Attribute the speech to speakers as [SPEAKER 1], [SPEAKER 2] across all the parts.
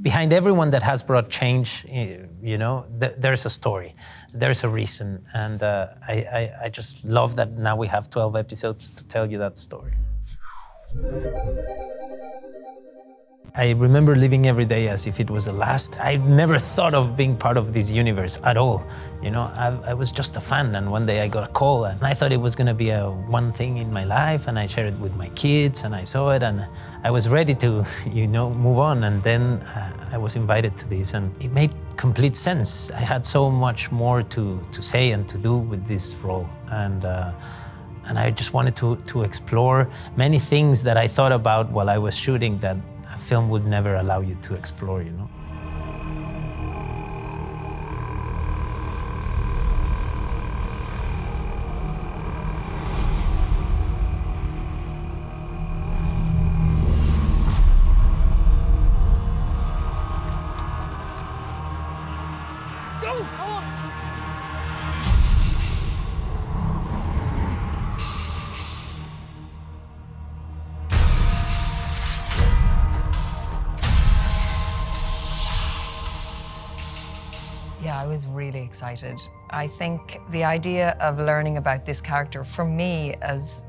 [SPEAKER 1] Behind everyone that has brought change, there's a story, there's a reason, and I just love that now we have 12 episodes to tell you that story. I remember living every day as if it was the last. I never thought of being part of this universe at all. I was just a fan, and one day I got a call, and I thought it was gonna be one thing in my life, and I shared it with my kids, and I saw it, and I was ready to, move on, and then I was invited to this, and it made complete sense. I had so much more to say and to do with this role, and I just wanted to explore many things that I thought about while I was shooting that a film would never allow you to explore,
[SPEAKER 2] Yeah, I was really excited. I think the idea of learning about this character, for me, as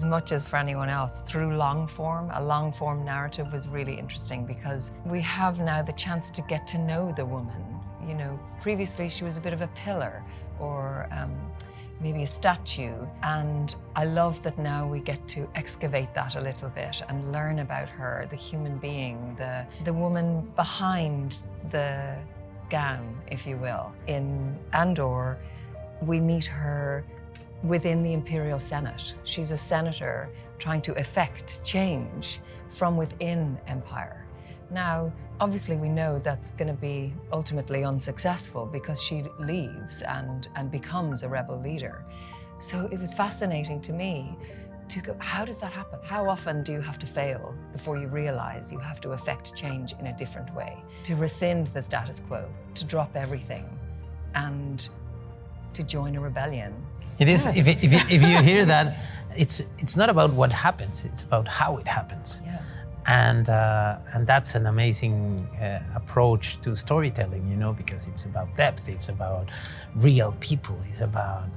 [SPEAKER 2] much as for anyone else, through a long form narrative was really interesting because we have now the chance to get to know the woman. Previously she was a bit of a pillar or maybe a statue, and I love that now we get to excavate that a little bit and learn about her, the human being, the woman behind the gown, if you will. In Andor, we meet her within the Imperial Senate. She's a senator trying to effect change from within Empire. Now, obviously we know that's going to be ultimately unsuccessful because she leaves and becomes a rebel leader. So it was fascinating to me to go, how does that happen? How often do you have to fail before you realize you have to effect change in a different way? To rescind the status quo, to drop everything, and to join a rebellion.
[SPEAKER 1] It is, if you hear that, it's not about what happens, it's about how it happens.
[SPEAKER 2] Yeah.
[SPEAKER 1] And that's an amazing approach to storytelling, because it's about depth, it's about real people, it's about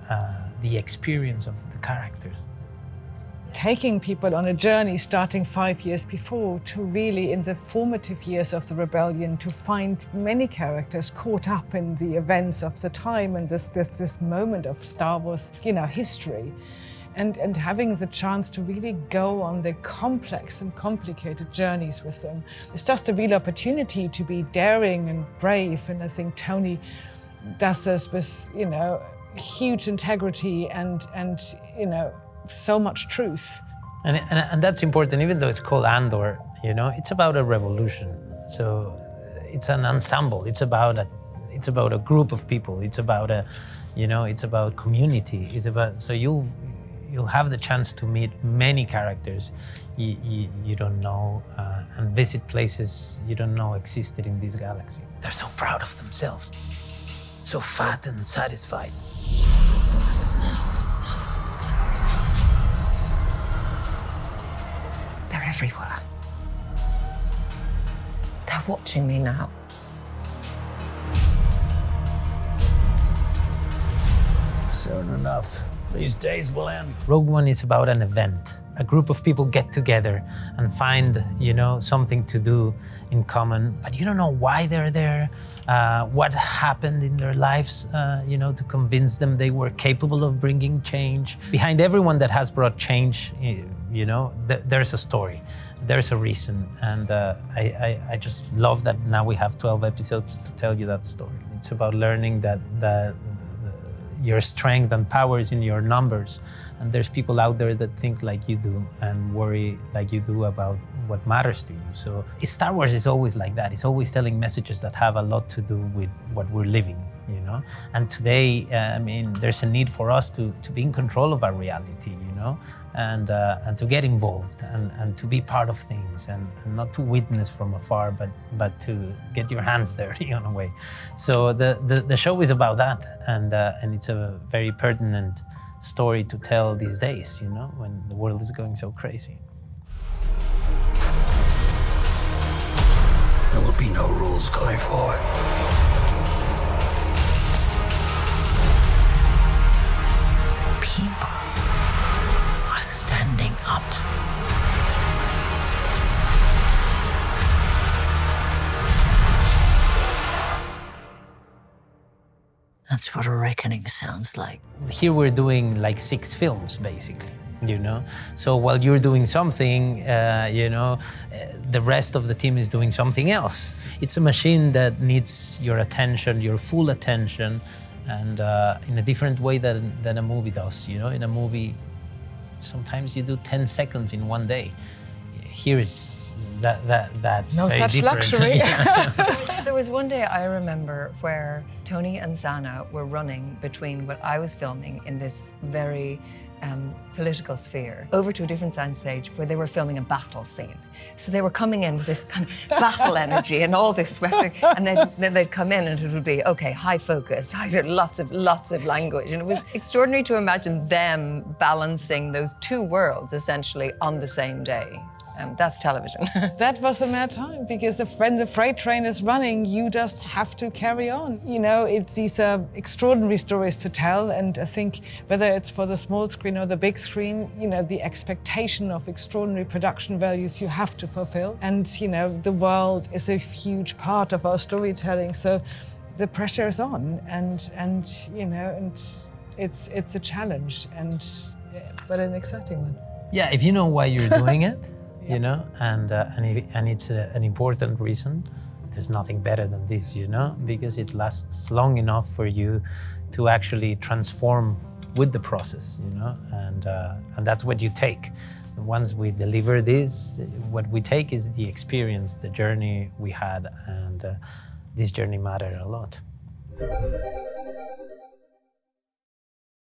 [SPEAKER 1] the experience of the characters.
[SPEAKER 3] Taking people on a journey starting 5 years before to really, in the formative years of the rebellion, to find many characters caught up in the events of the time and this moment of Star Wars, history. And having the chance to really go on the complex and complicated journeys with them. It's just a real opportunity to be daring and brave, and I think Tony does this with, huge integrity and so much truth.
[SPEAKER 1] And that's important, even though it's called Andor, it's about a revolution. So it's an ensemble, it's about a group of people, it's about it's about community, so you'll have the chance to meet many characters you don't know and visit places you don't know existed in this galaxy. They're so proud of themselves, so fat and satisfied.
[SPEAKER 2] They're everywhere. They're watching me now.
[SPEAKER 1] Soon enough, these days will end. Rogue One is about an event. A group of people get together and find, something to do in common, but you don't know why they're there, what happened in their lives, to convince them they were capable of bringing change. Behind everyone that has brought change, there's a story, there's a reason, and I just love that now we have 12 episodes to tell you that story. It's about learning that your strength and power is in your numbers, and there's people out there that think like you do and worry like you do about what matters to you. So Star Wars is always like that. It's always telling messages that have a lot to do with what we're living, And today, there's a need for us to be in control of our reality, and to get involved and to be part of things and not to witness from afar, but to get your hands dirty in a way. So the show is about that, and it's a very pertinent story to tell these days, when the world is going so crazy.
[SPEAKER 4] There will be no rules going forward.
[SPEAKER 5] People are standing up. That's what a reckoning sounds like.
[SPEAKER 1] Here we're doing like 6 films, basically, you know? So while you're doing something, the rest of the team is doing something else. It's a machine that needs your attention, your full attention, and in a different way than a movie does, you know? In a movie, sometimes you do 10 seconds in one day. Here is that's
[SPEAKER 3] No
[SPEAKER 1] very
[SPEAKER 3] such
[SPEAKER 1] different.
[SPEAKER 3] luxury.
[SPEAKER 1] Yeah.
[SPEAKER 2] There was one day I remember where Tony and Sana were running between what I was filming in this very political sphere over to a different soundstage where they were filming a battle scene. So they were coming in with this kind of battle energy and all this sweating, and then they'd come in and it would be, okay, high focus, lots of language. And it was extraordinary to imagine them balancing those 2 worlds essentially on the same day. That's television.
[SPEAKER 3] That was a mad time, because when the freight train is running, you just have to carry on. You know, these are extraordinary stories to tell, and I think whether it's for the small screen or the big screen, you know, the expectation of extraordinary production values you have to fulfill. And, you know, the world is a huge part of our storytelling, so the pressure is on, and it's a challenge, but an exciting one.
[SPEAKER 1] Yeah, if you know why you're doing it, you know, and it's an important reason, there's nothing better than this, you know, because it lasts long enough for you to actually transform with the process, you know, and that's what you take. Once we deliver this, what we take is the experience, the journey we had, and this journey mattered a lot.